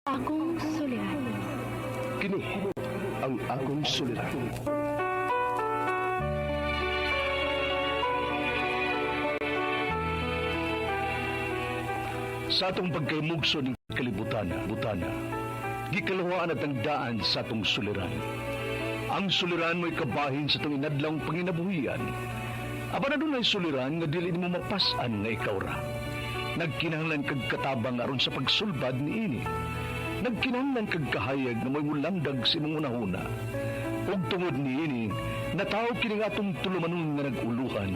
Akong suliran. Kini ang akong suliran. Sa atong pagkaymugso ng kalibutan, gikalawaan at ang daan sa atong suliran. Ang suliran mo'y kabahin sa itong inadlang panginabuhian. Aba na doon ay suliran nga dili mo mapasan nga ikaw ra. Nagkinahanglan kag katabang aron sa pagsulbad ni ini. Nagkinahanglan kag kahayag na may mulandag sa imong unahuna. Ug tungod ni ini, natawag kini nga atong tulumanon nga naguluhan.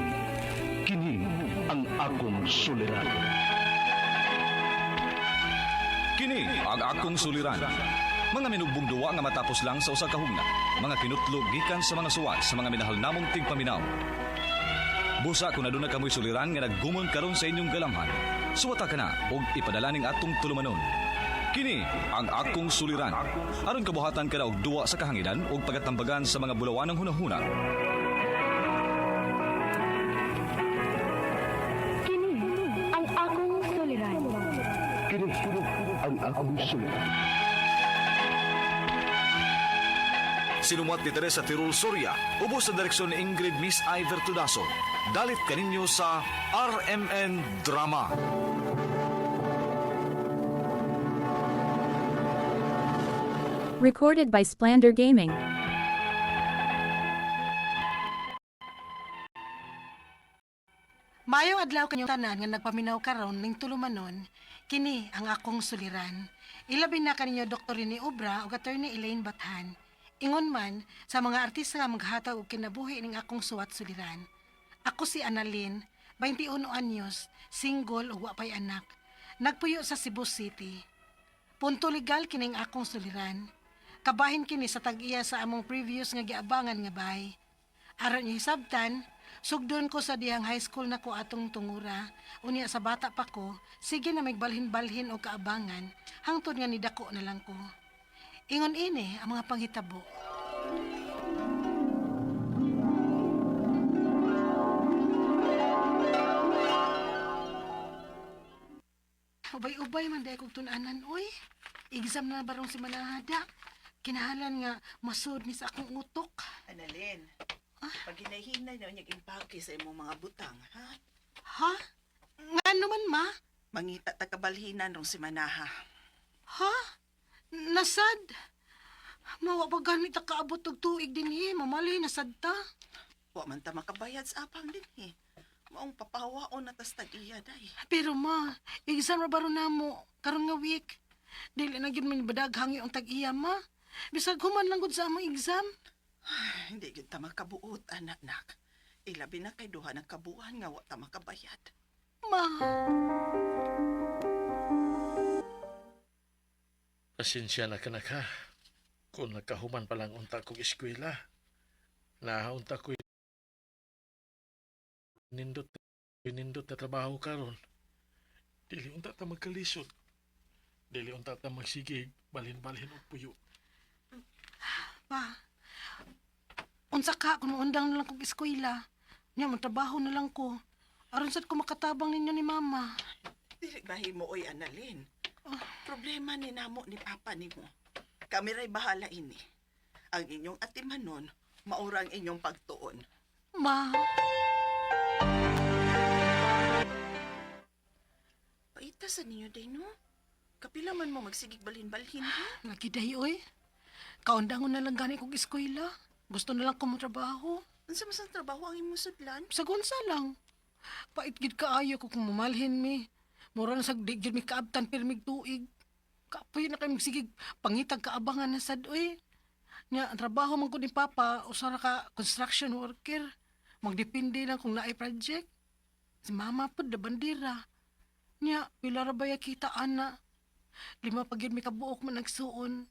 Kini ang akong suliran. Kini ang akong suliran. Mga minugbong duwa nga matapos lang sa usa ka hugna. Mga kinutlog gikan sa mga suwat sa mga minahal namong tigpaminaw. Busa kung aduna kamoy suliran nga naggumon karon sa inyong galamhan, suwata ka na og ipadala ning atong tulumanon. Kini ang akong suliran. Aron kabuhatan ka na og duwa sa kahanginan og pagatambagan sa mga bulawan ng hunahuna. Kini ang akong suliran. Kini ang akong suliran. Sinumat ni Teresa Tirul Soria, ubos sa direksyon ni Ingrid Miss Iver Tudaso. Dalit kaninyo sa RMN Drama. Recorded by Splander Gaming. Mayong adlaw kanyong tanan nga nagpaminaw karon ning tulumanon, kini ang akong suliran. Ilabi na kaninyo Dr. Rene Obra ug Attorney Elaine Bathan. Ingon man sa mga artista nga maghatag og kinabuhi ning akong suwat suliran. Ako si Annalyn, 21 anyos, single ug wa pay anak. Nagpuyo sa Cebu City. Punto legal kining akong suliran. Kabahin kini sa tag-iya sa among previous nga giabangan nga bahay. Aron niyo hisabtan, sugdon ko sa dihang high school na ko atong tungura. Unya sa bata pa ko, sige na may balhin-balhin o kaabangan, hangtod nga nidako na lang ko. Ingon ini ang mga panghitabo. Ubay-ubay man dahil kong tunanan, uy. Exam na barong si Manahada. Kinahalan nga masud ni sa akong utok. Annalyn, pag hinahinay na niyang impake sa imong mga butang, ha? Ha? Nga naman, ma? Mangita takabalhinan rong si Manaha. Ha? Nasad? Mawa pa ganit kaabot og tuig din mamalay nasad ta. Wa man ta makabayad sa apang din eh. Maong papawaon na tas tag-iya, day. Pero ma, exam na baro na mo, karon nga week. Dili na gyud man badaghang yung tag-iya, ma. Bisag human lang gud sa among exam. Hindi gyud ta makabuot, anak. Ilabi na kay duha ng kabuan nga wa ta makabayad. Ma. Pasensya na ka na ka. Kung nagkahuman pa lang unta kong eskwela, naunta ko nindot na trabaho karon. Dili unta ta magkalisod. Dili unta ta magsigig, balhin-balhin og puyo. Pa. Unsa ka kung undang na lang kog eskwela? Nya mo trabaho na lang ko. Aron sad ko makatabang ninyo ni mama. Dili bahimo oy, Annalyn. Problema ni namo ni papa nimo. Kami ray bahala ini. Ang inyong atimanon, maurang inyong pagtuon. Ma. Paita sa ninyo, day, no? Kapila man mo magsigig balhin-balhin, ha? Lagi day, oy. Kaundangon na lang gani kog eskwela. Gusto na lang ko mo trabaho. Unsa man sa trabaho ang imong sudlan? Sa gunsa lang. Pait gid kaayo ko kung mamalhin mi. Mura na sa di gid mi kaabtan pirmig tuig. Kapoy na kay magsigig pangitag kaabangan na sad, oy. Nya ang trabaho man ko ni papa usara ka construction worker. Magdepende lang kung naay project. Si mama pud da bandira. Nya pila ra baya kita ana. 5 pa gyud mi kabuok man nagsuon.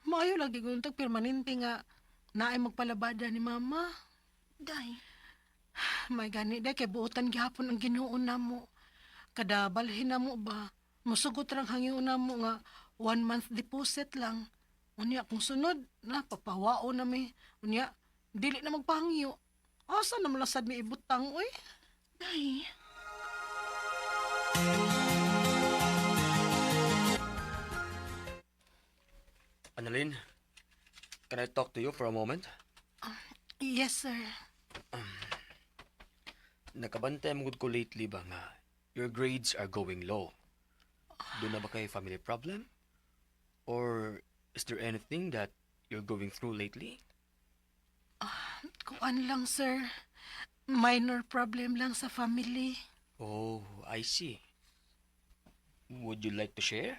Maayo lagi gud tag permanente nga naay magpalabada ni mama. Day, May gani day kay buotan gihapon ang Ginoo namo. Kada balhin namo ba, musugot rang hangin namo nga 1 month deposit lang. Unya kung sunod na papawao na mi. Unya dili na magpahangyo. Asa na malasad mi ibutang oy? day. Annalyn, can I talk to you for a moment? Yes, sir. Nakabantay mo ko lately ba nga your grades are going low? Doon na ba kay family problem? Or is there anything that you're going through lately? Kuan lang, sir. Minor problem lang sa family. Oh, I see. Would you like to share?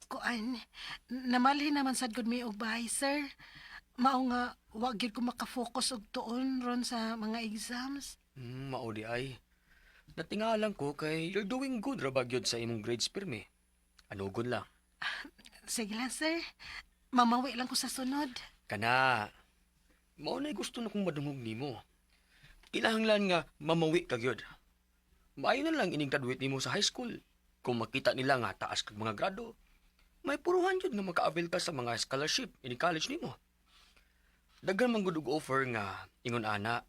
Kuan, namalhin naman sad gud mi og bahay, sir. Mao nga wa gyud ko makafocus og tuon ron sa mga exams. Mauli ay. Natingalan ko kay you're doing good ra ba gyud sa imong grades pirmi. Anugon lang. Sige lang, sir. Mamawi lang ko sa sunod. Kana. Mao na gusto na kong madungog nimo. Ilahanglan nga mamawi ka gyud. Maayo na lang ining graduate nimo sa high school. Kung makita nila nga taas kag mga grado, may puruhan jud nga maka-avail ka sa mga scholarship in college nimo. Daghan man gud og offer nga ingon ana.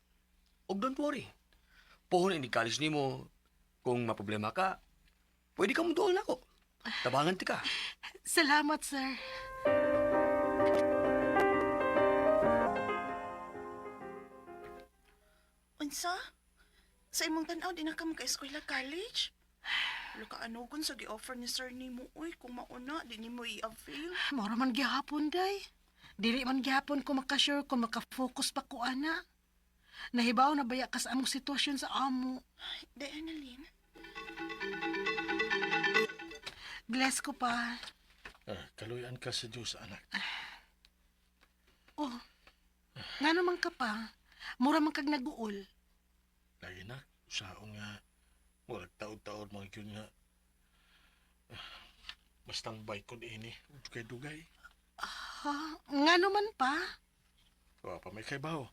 Og don't worry. Pohon ini college nimo kung maproblema ka, pwede ka mo doon ako. Tabangan ti ka. Salamat, sir. Unsa? Sa imong tan-aw di na ka maka-eskwela college? Luka anugon sa gi-offer ni sir nimo uy kung mauna di nimo i-avail. Mora man gihapon, day. Dili man gihapon ko makasure kung makafocus pa ko, ana. Nahibaw na baya ka sa among sitwasyon sa amo. Day, Annalyn. Bless ko pa. Kaluyan ka sa Diyos, anak. Oh, nga naman ka pa. Mura man kag naguol. Lagi na, saong nga, murag taod-taod mga yun nga. Bastang bike ko ini, dugay-dugay. Ha? Nga naman pa? Wapa may kaibaw.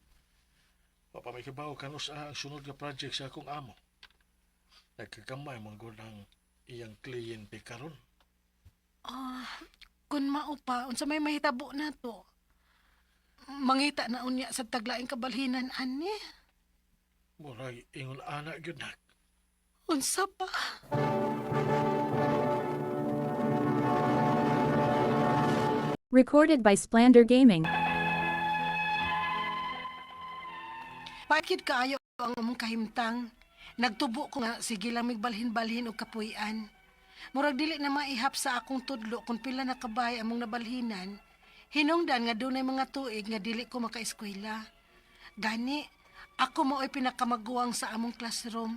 Wapa may kaibaw kano sa ang sunod nga project sa akong amo. Nagkagamay mga gunang iyang kliyente karon. Kun mao pa, unsa may mahitabo na to? Mangita na unya sa taglaing kabalhinan, ani. Murag ingon anak yun nak. Unsa pa? Recorded by Splander Gaming. Pakit kaayo ang among kahimtang. Nagtubo ko nga sige lang migbalhin-balhin og kapuy-an. Murag dili na maihap sa akong tudlo kung pila na kabay among nabalhinan. Hinungdan nga dunay mga tuig nga dili ko makaeskwela. Gani, ako mao'y pinakamaguwang sa among classroom.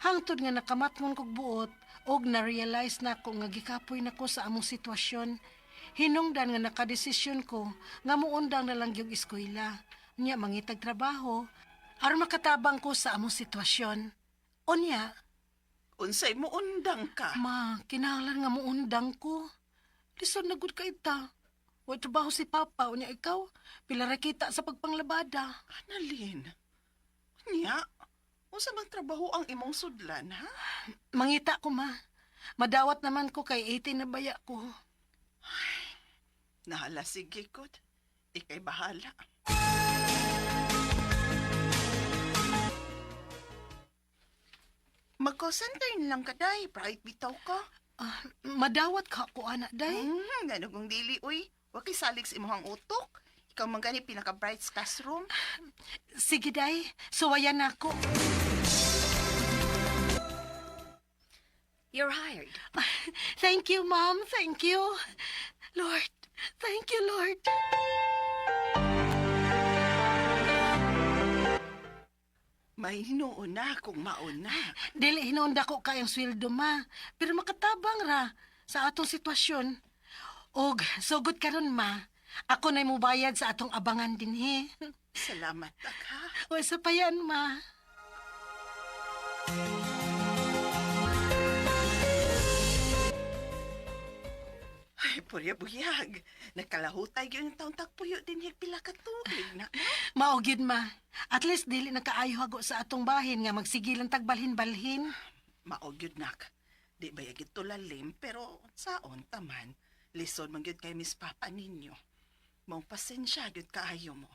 Hangtod nga nakamatngon kog buot og na-realize na ko nga gikapoy na ko sa among sitwasyon. Hinungdan nga nakadesisyon ko nga muundang na lang yung eskwela. Nya mangitag trabaho aron makatabang ko sa among sitwasyon. Unya, Unsay mo undang ka? ma, kinahanglan nga muundang ko. Lison na gud ka ita. Wa trabaho si Papa, unya ikaw, pila ra kita sa pagpanglabada. Annalyn. Nya, unsa bang trabaho ang imong sudlan, ha? Mangita ko, ma. Madawat naman ko kay 18 na baya ko. Nahala sige kot. Ikay bahala. Mag-center lang ka, day. Bright bitaw ka. Madawat ka ko, anak, day. Ganugong dili, uy. Wa kay salig sa imong utok. Ikaw man gani pinaka-bright sa classroom. Sige, day. Suwayan ako. You're hired. Thank you, Mom. Thank you. Lord. Thank you, Lord. May hinuon na kung mauna. Dili hinunda ko kayang sweldo, ma. Pero makatabang ra sa atong sitwasyon. Og, sugod karon ma. Ako na'y mubayad sa atong abangan din, he. Salamat, ha? O, isa pa yan, ma. Ay, purya-buyag. Nagkalahutay yun yung taong tagpuyo din pila ka tuig na. Maugid, ma. At least dili nakaayo hago sa atong bahin nga magsigilan tagbalhin-balhin. Maogyod nak. Di ba yagit tulalim, pero saon taman. Lison man gyud kay Miss Papa ninyo. Mong pasensya gyud kaayo mo.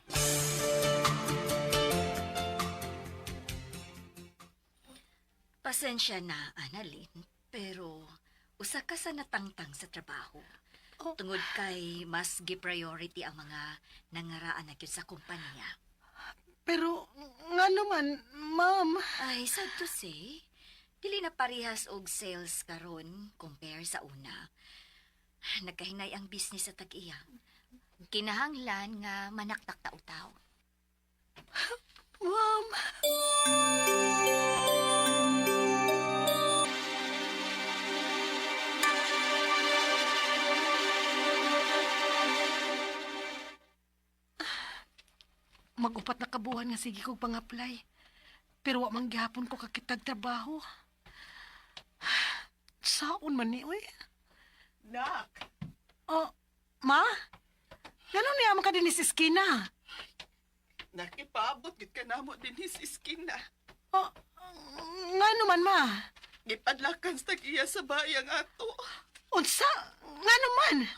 Pasensya na, Annalyn, pero usa ka sa natangtang sa trabaho. Tungod kay mas gi-priority ang mga nangaraan na gyud sa kumpanya. Pero, nga naman, ma'am. Ay, sad to say, dili na parehas og sales karon compare sa una. Nagkahinay ang business sa tag-iya. Kinahanglan nga manaktak taw-taw. Ma'am. Mag-upat na kabuhan nga sige kong pang-apply. Pero wa man gihapon ko kakitag trabaho. Saon man ni, oy? Nak, Oh, ma? Ganun niya ka din sa iskina. nakipaabot gid ka namo din sa iskina. Oh, nga naman, ma? Gipadlakan sa tag-iya sa bayang ato. Unsa? Nga naman?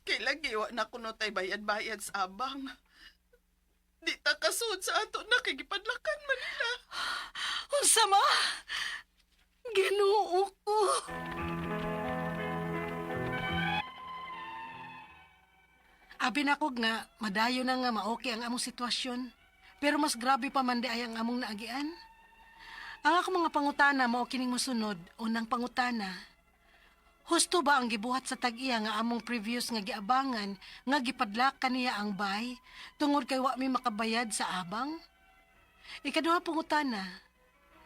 Kay lagi wa na kuno tay bayad-bayad sa abang. Di ta kasud sa ato na kay gipadlakan man nila. Unsa, ma? Ginoo ko. Abi na ko nga, madayo na nga maoke ang among sitwasyon. Pero mas grabe pa man di ay ang among naagian. Ang ako mga pangutana mao kining mosunod, unang pangutana. Husto ba ang gibuhat sa tag-iya nga among previous nga giabangan nga gipadlakan niya ang bay tungod kay wa mi makabayad sa abang? Ikaduha pangutana.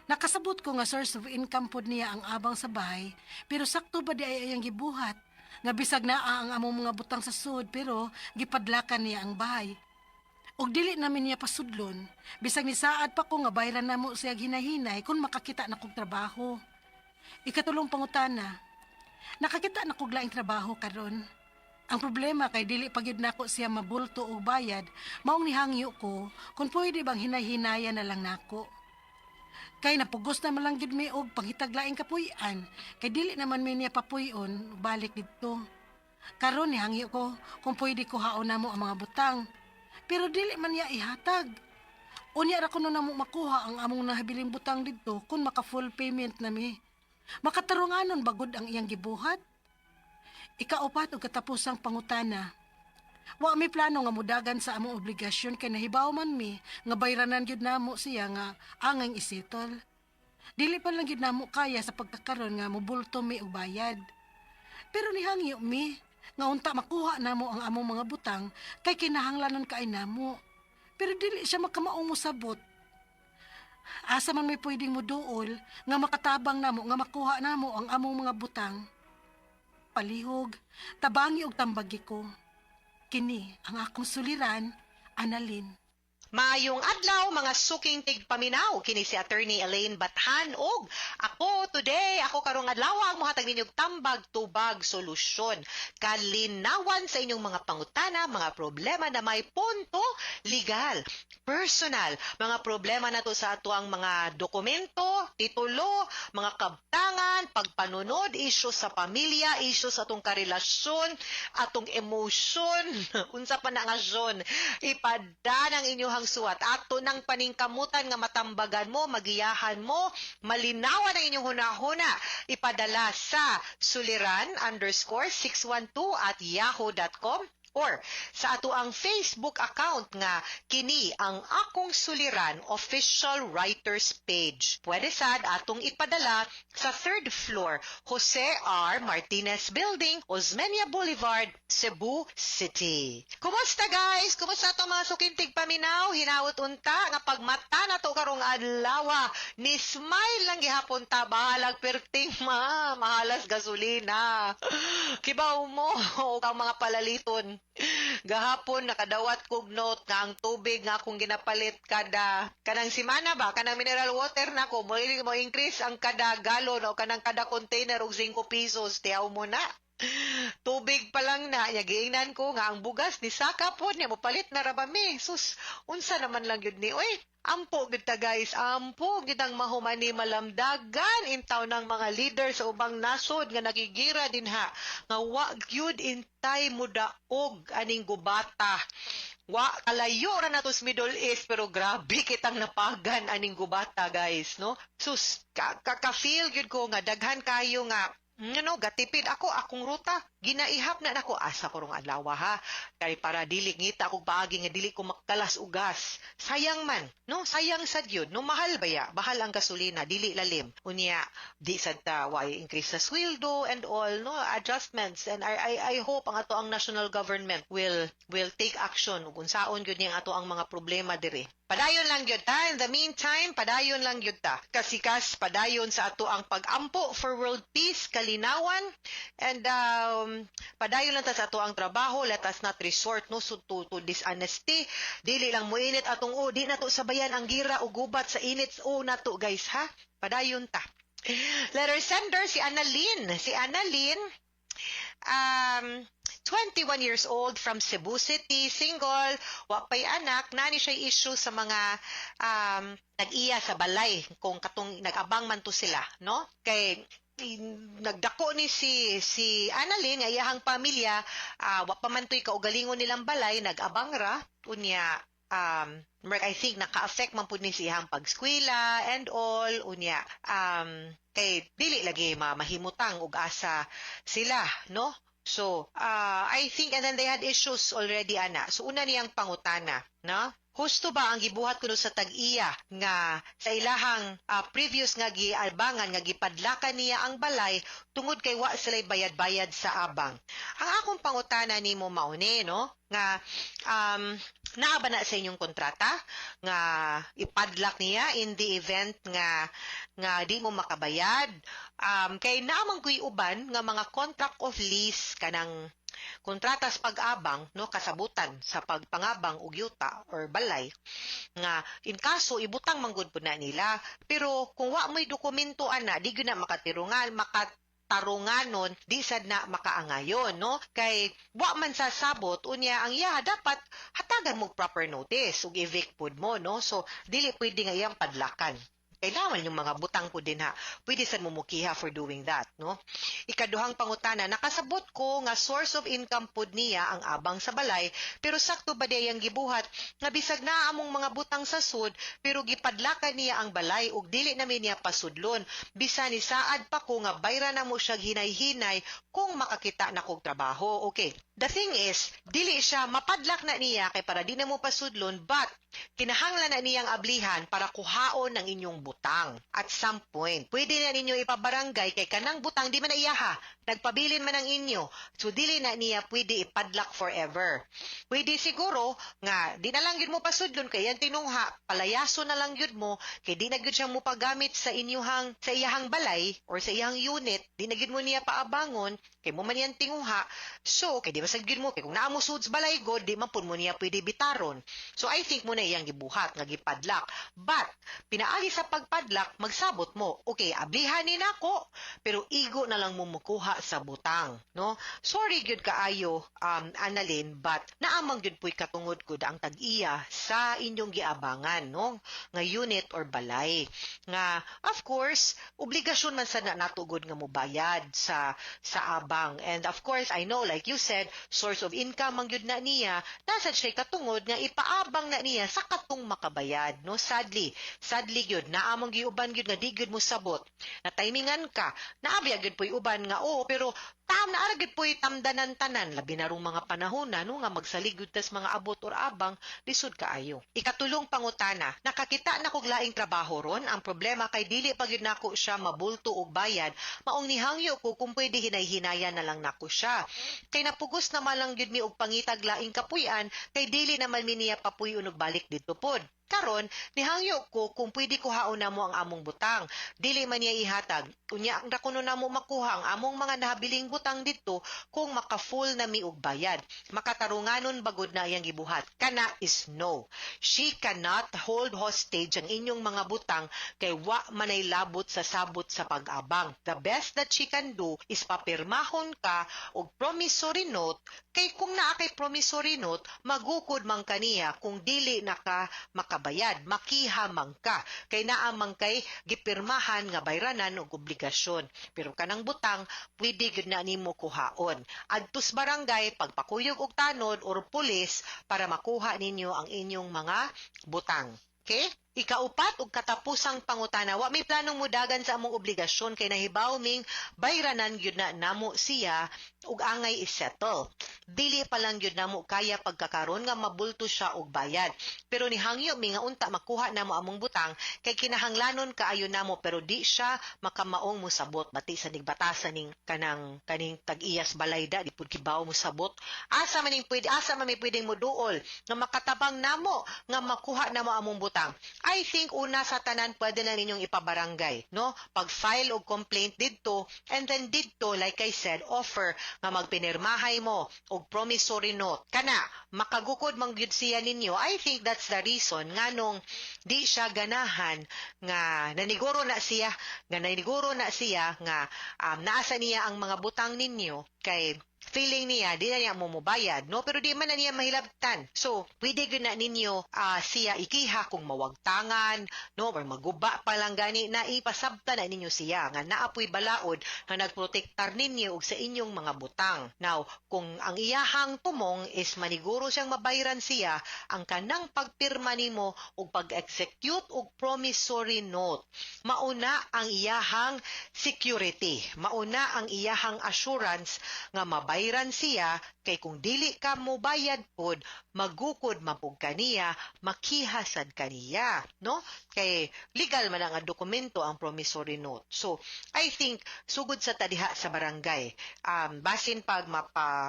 Nakasabot ko nga source of income pod niya ang abang sa bahay, pero sakto ba di ay ayang gibuhat? Nga bisag naa ang among mga butang sa sud pero gipadlakan niya ang bahay. Og dili namin niya pasudlon, bisag ni saad pa ko nga bayran namo siya hinahinay kung makakita na kog trabaho. Ikatulong pangutana, nakakita na kog laing trabaho karon. Ang problema kay dili pagyud nako siya mabulto og bayad, maong nihangyo ko kung pwede bang hinay-hinaya na lang nako. Kay napugos na malang gyud mi og panghitaglaing kapuy-an, kay dili naman mi niya papuy-on balik didto. Karon nihangyo ko kung pwede ko haon namo ang mga butang. Pero dili man niya ihatag. Unya ra kuno namo makuha ang among nahabiling butang didto kung maka full payment na mi. Makatarunganon bagod ang iyang gibuhat. Ikaupat og katapusang pangutana. Wa mi plano nga mudagan sa among obligasyon kay nahibaw man mi nga bayranan gyud namo siya nga angay isetol. Dili pa lang gyud namo kaya sa pagkakaron nga mobulto mi og bayad. Pero nihangyo mi nga unta makuha namo ang among mga butang kay kinahanglanon kaay namo. Pero dili siya makamaong mosabot. Asa man may pwedeng moduol nga makatabang namo nga makuha namo ang among mga butang. Palihog, tabangi og tambagi ko. Kini ang akong suliran, Annalyn. Maayong adlaw mga suking tigpaminaw kini si Attorney Elaine Bathan og ako karong adlaw ang mohatag ninyong tambag tubag solusyon kalinawan sa inyong mga pangutana, mga problema na may punto legal, personal, mga problema na to sa ato ang mga dokumento, titulo, mga kabtangan, pagpanunod, isyu sa pamilya, isyu sa atong karelasyon, atong emotion, unsa pa na nga zon, ipada ng inyong suwat ato ng paningkamutan nga matambagan mo, magiyahan mo, malinawan ang inyong hunahuna, ipadala sa suliran_612@yahoo.com or sa ato ang Facebook account nga kini ang Akong Suliran Official Writers Page. Pwede sad atong ipadala sa 3rd floor, Jose R. Martinez Building, Osmeña Boulevard, Cebu City. Kumusta guys? Kumusta to mga sukintig paminaw? Hinawot unta nga pagmata na to karong adlaw. Ni smile lang gihapon ta bahalag perting mahalas gasolina. Kibaw mo ang mga palaliton. Gahapon nakadawat kog note nga ang tubig nga akong ginapalit kanang simana ba kanang mineral water nako mo increase ang kada galon o kanang kada container og 5 pesos tiyaw mo na. Tubig pa lang na giingnan ko nga ang bugas ni saka po niya mopalit na ra ba mi. Sus unsa naman lang gyud ni oy. Ampo gid ta guys, ampo gid ang mahumani malamdagan intaw ng mga leader sa ubang nasod nga nagigira dinha nga wa gyud intay mudaog aning gubata. Wa kalayo ra natos Middle East pero grabe kitang napagan aning gubata guys, no? Sus ka-feel gyud ko nga daghan kayo nga Gatipid ako, akong ruta. Ginaihap na nako asa ko rong adlaw ha. Kay para dili ngita akong paagi nga dili ko makalas og gas. Sayang man, no? Sayang sad yun. No mahal baya, bahal ang gasolina, dili lalim. Unya, di sad ta why increase sa sweldo and all, no? Adjustments. And I hope ang ato ang national government will take action ug unsaon gyud niyang ato ang mga problema diri. Padayon lang gyud ta. In the meantime, padayon lang gyud ta. Kasikas padayon sa ato ang pag-ampo for world peace, kalinawan, and padayon lang ta sa ato ang trabaho. Let us not resort no to dishonesty. Dili lang muinit atong di na to sabayan ang gira o gubat sa init na to guys ha. Padayon ta. Letter sender si Annalyn. Si Annalyn 21 years old from Cebu City, single, wapay anak, nani siya issue sa mga nag-iya sa balay kung katong nag-abang man to sila, no? Kay nagdako ni si Annalyn nga iyahang pamilya, wa pa man to'y kaugalingon nilang balay, nag-abang ra, unya I think naka-affect man po ni siyang pagskwela and all, unya kay dili lagi mahimutang og asa sila, no? So, I think, and then they had issues already, ana. So, una niyang pangutana, no? Husto ba ang gibuhat kuno sa tag-iya nga sa ilahang previous nga gialbangan nga gipadlakan niya ang balay tungod kay wa sila'y bayad-bayad sa abang? Ang akong pangutana nimo mauni, no? Nga naa ba na sa inyong kontrata nga ipadlak niya in the event nga di mo makabayad? Kay naamang kuy uban nga mga contract of lease kanang kontratas pag-abang, no, kasabutan sa pagpangabang og yuta or balay nga in kaso ibutang manggod po na nila, pero kung wa mo'y dokumento ana di gyud na makatarunganon, di sad na makaangayon, no? Kay wa man sa sabot unya ang iya dapat hatagan mo proper notice ug evict pud mo, no? So dili pwede nga iyang padlakan. Kailangan yung mga butang po din ha. Pwede sa mumukiha for doing that, no? Ikaduhang pangutana, nakasabot ko nga source of income po niya ang abang sa balay, pero sakto ba diyang gibuhat nga bisag na among mga butang sa sud, pero gipadlakan niya ang balay ug dili namin niya pasudlon. Bisan ni saad pa ko nga bayra na mo siya hinay-hinay kung makakita na kog trabaho. Okay. The thing is, dili siya mapadlak na niya kay para di na mo pasudlon, but kinahanglan na niyang ablihan para kuhaon ng inyong butang. At some point, pwede na ninyo ipabarangay kay kanang butang di man na iyaha, nagpabilin man ang inyo, so dili na niya pwede ipadlak forever. Pwede siguro nga di na lang yun mo pasudlon kay yan tinungha, palayaso na lang yun mo kay di na yun siyang mupagamit sa iyahang balay or sa iyahang unit, di na yun mo niya paabangon kay mo man yan tinguha. So kay di basag yun mo kay kung naamo suds balay god di man pud mo niya pwede bitaron. So I think mo na iyang gibuhat nga gipadlak, but pinaagi sa pagpadlak magsabot mo, okay, ablihan ni nako pero igo na lang mo mukuha sa butang, no? Sorry gyud kaayo Annalyn, but naamang gyud puy katungod ko ang tag-iya sa inyong giabangan, no, nga unit or balay nga of course obligasyon man sa natugod nga mobayad sa abang. And of course I know, like you said, source of income ang gyud na niya, nasa siya katungod nga ipaabang na niya sa katong makabayad, no? Sadly gyud naamang giuban gyud nga di gyud mo sabot na timingan ka, naabi gyud puy uban nga pero naara gyud puy tamdanan tanan labi na rong mga panahon na no nga magsaligud tas mga abot or abang lisod kaayo. Ikatulong pangutana, nakakita na kog laing trabaho ron, ang problema kay dili pa gyud nako siya mabulto og bayad, maong nihangyo ko kung pwede hinay-hinayan na lang nako siya. Kay napugos naman lang gyud mi og pangitag laing kapuy-an kay dili naman mi niya papuy-on og balik didto pod. Karon, nihangyo ko kung pwede kuhaon na mo ang among butang. Dili man niya ihatag. Unya, ang dakuno na mo makuha ang among mga nahabiling butang dito kung maka-full na mi og bayad. Makatarunganon bagod na iyang gibuhat. Kana is no. She cannot hold hostage ang inyong mga butang kay wa manay labot sa sabot sa pag-abang. The best that she can do is papirmahon ka og promissory note, kay kung naa kay promissory note, magukod man kaniya kung dili naka makabayad, makihamang ka. Kay naamang kay gipirmahan nga bayranan og obligasyon. Pero kanang butang, pwede gyud na nimo kuhaon. Adtos barangay, pagpakuyog og tanod or pulis para makuha ninyo ang inyong mga butang. Okay? Ikaupat ug katapusang pangutana, wa may planong mudagan sa among obligasyon kay nahibaw ming bayranan gyud na namo siya ug angay isettle. Dili pa lang gyud namo kaya pagkakaron nga mabulto siya og bayad. Pero nihangyo mi nga unta makuha namo among butang kay kinahanglanon kaayo namo pero di siya makamaong musabot bati sa nigbatasan ning kaning tag-iyas balayda di pud kibaw musabot. Asa man may pwedeng moduol nga makatabang namo nga makuha namo among butang. I think una sa tanan pwede na ninyong ipabarangay, no? Pag-file og complaint didto and then didto like I said offer nga magpinirmahay mo og promissory note kana makagukod man gyud siya ninyo. I think that's the reason nganong di siya ganahan nga naniguro na siya nga naasa niya ang mga butang ninyo kay feeling niya, di na niya mumubayad, no? Pero di man na niya mahilabtan. So, pwede yun na ninyo siya ikiha kung mawagtangan, no? Or maguba pa lang gani na ipasabta na ninyo siya nga naapoy balaod nga nagprotektar ninyo og sa inyong mga butang. Now, kung ang iyahang tumong is maniguro siyang mabayran siya, ang kanang pagpirma nimo og pag-execute og promissory note, mauna ang iyahang security, mauna ang iyahang assurance nga mabayran siya kay kung dili ka mo bayad pod magukod mapug kaniya makihasad kaniya, no? Kay legal man ang dokumento ang promissory note. So I think sugod sa tadiha sa barangay basin pag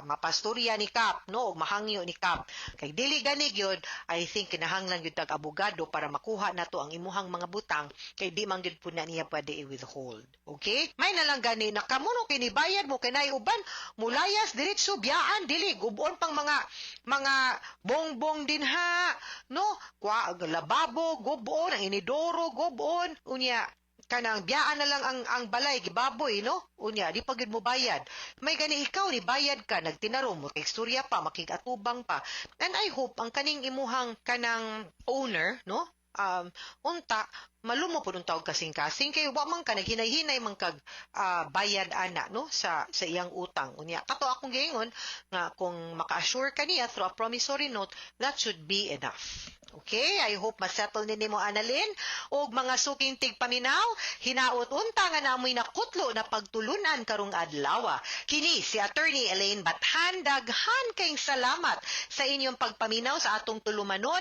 mapastorya ni Kap, no, og mahangyo ni Kap kay dili gani gyud, I think kinahanglan gyud tag abogado para makuha nato ang imuhang mga butang kay di man gyud pud na niya pwede i-withhold. Okay, may na lang gani nakamuno kini bayad mo kay nay uban mulayas diretso biyaan dili gubon pang mga bongbong din ha, no, kwa lababo gubon ang inidoro gubon unya kanang biyaan na lang ang balay gibaboy, no, unya di pagid mo bayad. May gani ikaw ni bayad ka nagtinaro mo kay istorya pa makigatubang pa, and I hope ang kaning imuhang kanang owner, no, unta malumo po nung tawag kasing-kasing kay wa man ka naghinay-hinay man kag bayad ana, no, sa iyang utang. Unya kato akong giingon nga kung maka-assure ka niya through a promissory note, that should be enough. Okay, I hope masettle ni mo Annalyn og mga suking tigpaminaw hinaot unta nga namoy nakutlo na pagtulunan karong adlaw. Kini si Attorney Elaine Bathan, daghan kayong salamat sa inyong pagpaminaw sa atong tulumanon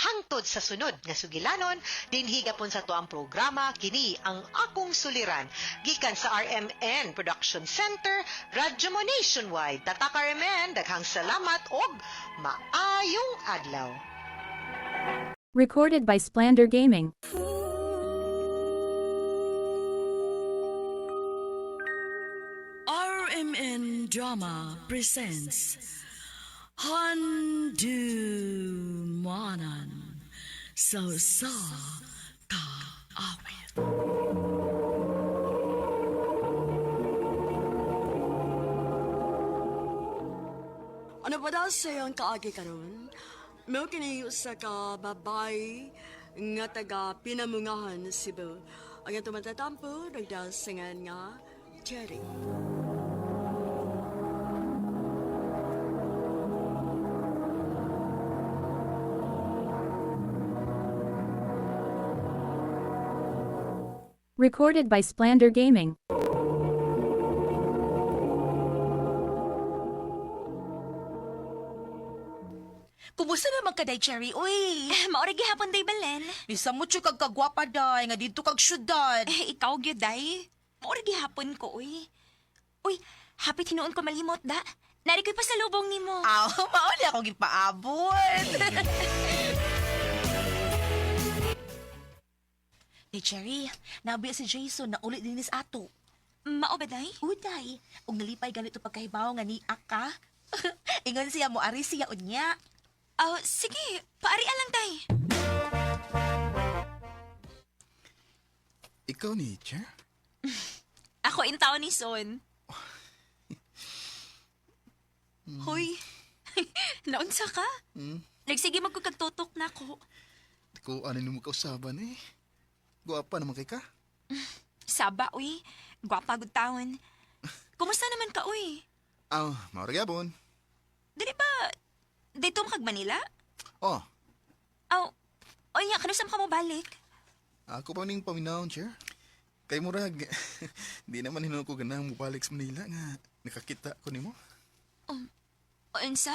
hangtod sa sunod nga sugilanon dinhi gapon sa tuang programa kini ang akong suliran gikan sa RMN Production Center, Radyo Mo Nationwide. Tatak RMN, daghang salamat og maayong adlaw. Recorded by Splander Gaming. RMN Drama presents Handumanan Sa Ka Awit. Ano ba daw sa'yo ang kaagi karon? May kini sa ka babay nga taga Pinamungahan, Cebu. Ang ito matatampo, nagdasingan nga Cherry. Recorded by Splander Gaming. Kumusta naman ka, day, Cherry? Uy! Maori gihapon day Belen. Bisa mo siya kagkagwapa, day, nga dito kag syudad. Ikaw gyud day. Maori gihapon ko uy. Uy, hapit hinuon ko malimot da. Nari ko'y pasalubong nimo. Aw, mauli ako gipaabot. Day, Cherry, nabi si Jason na ulit dinis ato. Mao ba day? Uday, ug nalipay ganito pagkahibaw nga ni Aka. Ingon siya mo ari siya unya. Oh, sige, paarian lang day. Ikaw ni Cher? Ako in taon ni Son. Hoy, naunsa ka? Nagsige magkagtutok na ako. Di ko ano mo kausaban eh. Guwapa naman kay ka. Saba, uy. Gwapa gud taon. Kumusta naman ka, uy? Mauragabon. Dili ba, dito makag Manila? Oh, Oh, O nya, kanusam ka mo balik? Ako pa ning paminawon, Chair. Kay murag, di naman hinuon ko ganang mubalik sa Manila nga nakakita ko nimo. O unsa?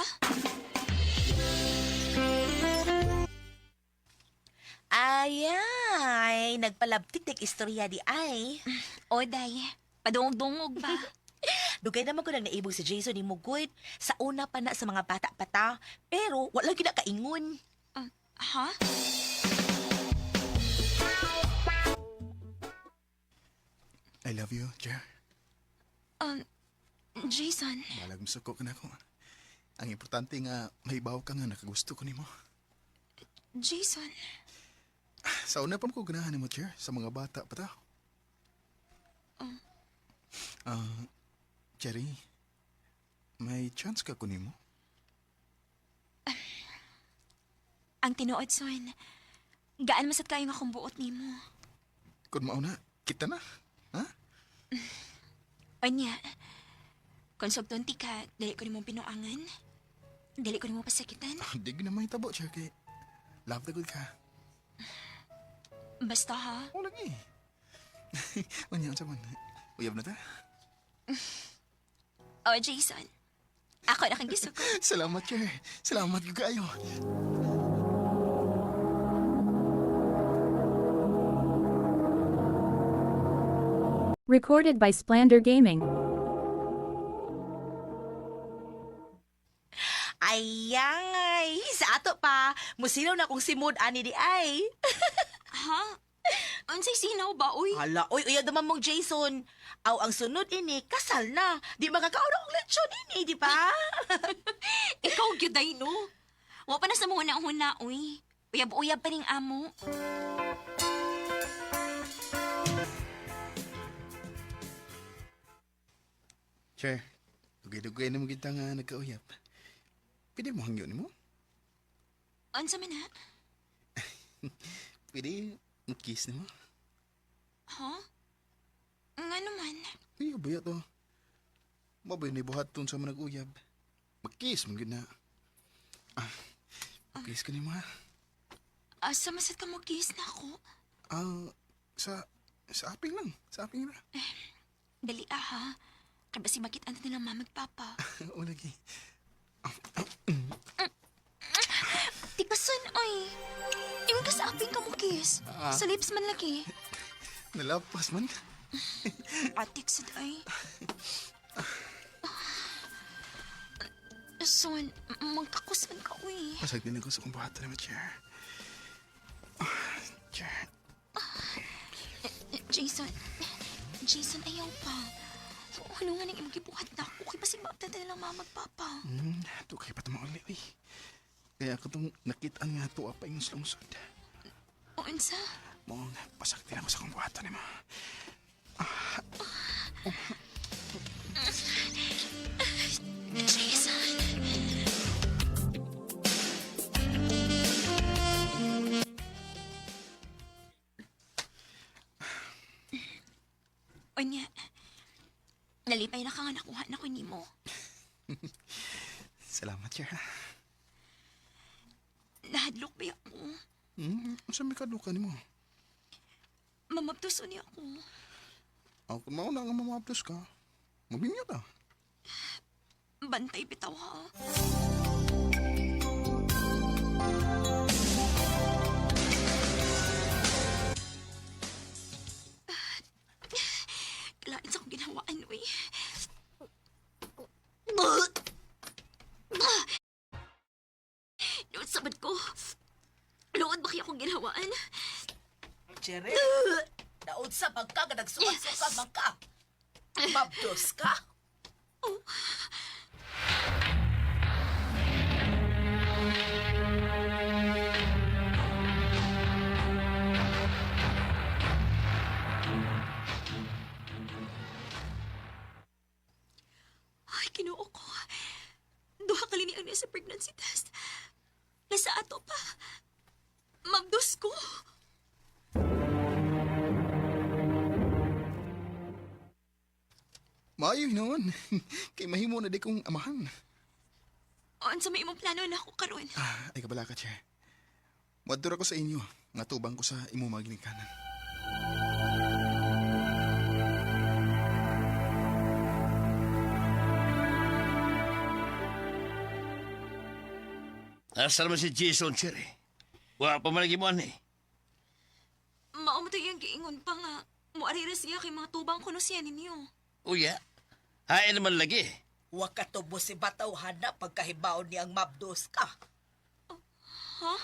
Ay, nagpalabtik tig istorya di ay. O, day. Padungog-dungog ba? Dugay naman ko nang naibog si Jason ni Mugod. Sa una pa na sa mga bata-bata. Pero wala gina kaingon. Ha? I love you, Chair. Jason. Malag musuko ka na ko. Ang importante nga, mahibaw ka nga nakagusto ko nimo. Jason. Sa una pa ko ganahan mo, Chair, sa mga bata pa ta. Cherry, may chance ka ko nimo? Ang tinuod, son. Gaan masat kayo nga kung buot ni mo. Kung mauna, kita na. Ha? Anya, kung sugton ti ka, dali ko ni mo pinuangan. Dali ko ni mo pasakitan. Di na may tabo, Chair, kay love the good ka. Basta ha. O lagi. Unya, sa man. Uyab na ta? O, Jason. Ako na kang gisuko. Salamat, Chair. Salamat ko kayo. Recorded by Splander Gaming. Ayay, sa ato pa. Musilaw na kung simod ani di ay. Ha? Unsay sinaw ba, uy? Hala, oy, uyad naman mong Jason. Aw, ang sunod ini, kasal na. Di magkakaon akong lechon ini, di ba? Ikaw, gyuday, no? Wa pa na sa mga huna, uy. Uyab-uyab pa ning amo. Chair, dugay-dugay na mo kita nga nagkauyap. Pwede mo hangyo ni mo? Unsa man na? Pwede mag-kiss ni mo? Ha? Nga naman. Ay, baya to. Mabay na ibuhat tun sa mga nag-uyab. Mag-kiss mo na. Kiss ka ni mo ha? Asa masat ka mo kiss na ako? Sa aping lang. Sa aping lang. Dali ha. Kabasi makita na nilang mamagpapa. O lagi. Tikasan ay. Ingon ka sa aping ka mo kiss. Sa lips man lagi. Nalapas man. Atik sad ay. Son, magkakusan ka, uy. Pasag din ako sa kumbuhata naman, Chair. Chair. Jason, ayaw pa. Ano nga nang imagibuhat na ako? Kaya pasig maabtata nilang mamagpapa. Ito kayo pa tumawali, uy. Kaya ako itong nakitaan nga ito apa yung slungsod. O, unsa? Mong pasag din ako sa kumbuhata naman. Jason. Onya, nalipay na ka nga nakuha na ko ni mo. Salamat, Chair. Nahadlok ba ako? Saan may kaduka ni mo? Mamabtuso niya ako. Kung mauna nga mamaplos ka, mabinya ka. Bantay bitaw ha. Kalain sa akong ginawaan, uy. Luod sabad ko. Luod ba kaya akong ginawaan? Jerry, daod sa pagka nga nagsukat-sukat man ka. Mabdos ka. Ay, kinuo ko. Duha ka liniang niya sa pregnancy test. Nasa ato pa. Magdos ko. Maayo noon. Kay mahimo na di kong amahan. O, sa may imong plano na ako karon. Ay kabala ka, Chair. Muadto ko sa inyo, nga tubang ko sa imo mga ginikanan. Asa naman si Jason, Cherry? Wa pa malagi mo, ani. Maumutay ang giingon pa nga. Muarira siya kay mga tubang kuno siya ninyo. Uya, hain naman lagi. Wa ka tubo si Bataw hana pagkahibaon niyang mabdos ka. Ha?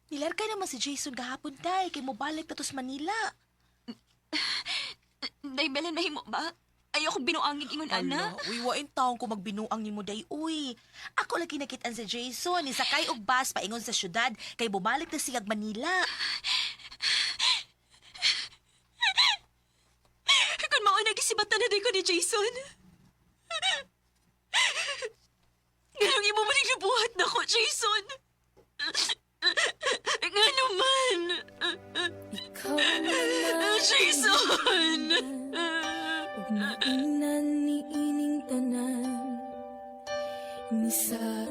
Nilarkay naman si Jason gahapon, day, kay mo balik tatos Manila. Day, Belen, mahimo ba? Ayoko binuangin ingon, ana. Wiwain taong ko magbinuang ni mo, day, uy. Ako lagi nakitaan si Jason, ni sakay og bus paingon sa syudad, kay bumalik na siyag Manila. Kung maunag isibatan na day ko ni Jason. Ganong imo manig nabuhat na ko, Jason. Nga naman. Jason! Ugnanan ni ining tanan Misan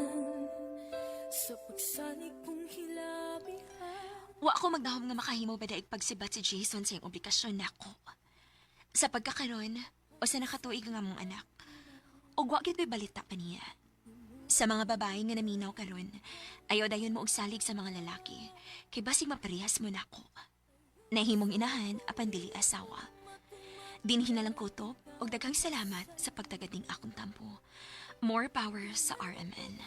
Sa pagsanig kong hilabihan Wa ako magdahom nga makahimo ba daig pagsibat si Jason sa iyang obligasyon nako. Sa pagkakaroon, o sa nakatuig nga mong anak, o wa gyud may balita pa niya. Sa mga babae nga naminaw karon, ayaw dayon mo og salig sa mga lalaki, kay basig maparehas mo nako. Nahimong inahan apan dili asawa. Dinhin na lang kutob og daghang salamat sa pagtagading akong tampo. More power sa RMN.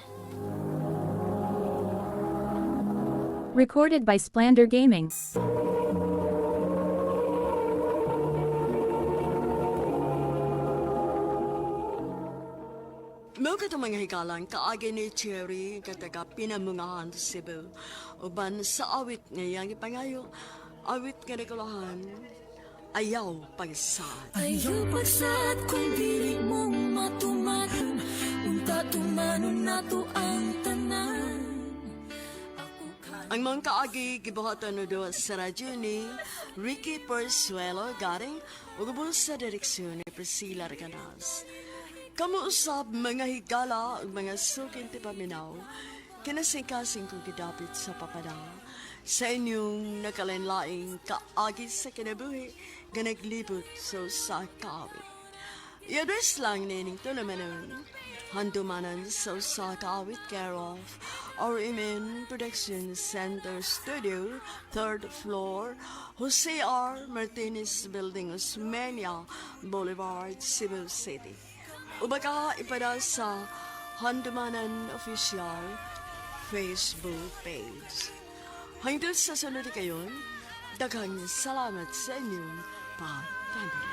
Recorded by Splander Gaming. Mao ka mga higalan kaagi ni Cherry kataga pinamungahan sa Cebu. Uban sa awit ngayang ipangayo, awit nga regulahan, ayaw pagsad. Ayaw pagsad kung dili mong matumanon Unta tumanon nato ang tanan Ang mga kaagi gibuhatan no do sa radyo ni Ricky Persuelo garing ugubol sa direksyon ni Priscilla Reganas. Kamuusab mga higala ug mga sukin ti paminaw kinasingkasing kong gidapit sa papada sa inyong nakalenlaing kaagi sa kinabuhi nga naglibot sa kawit. I-address lang nining to naman handumanan sa kawit care of our Imen Production Center Studio, 3rd floor, Jose R. Martinez Building, Osmeña Boulevard, Cebu City. Ubaga ipada sa Handumanan Official Facebook page. Hanggang sa sunod kayon, daghang salamat sa inyong pag-tanong.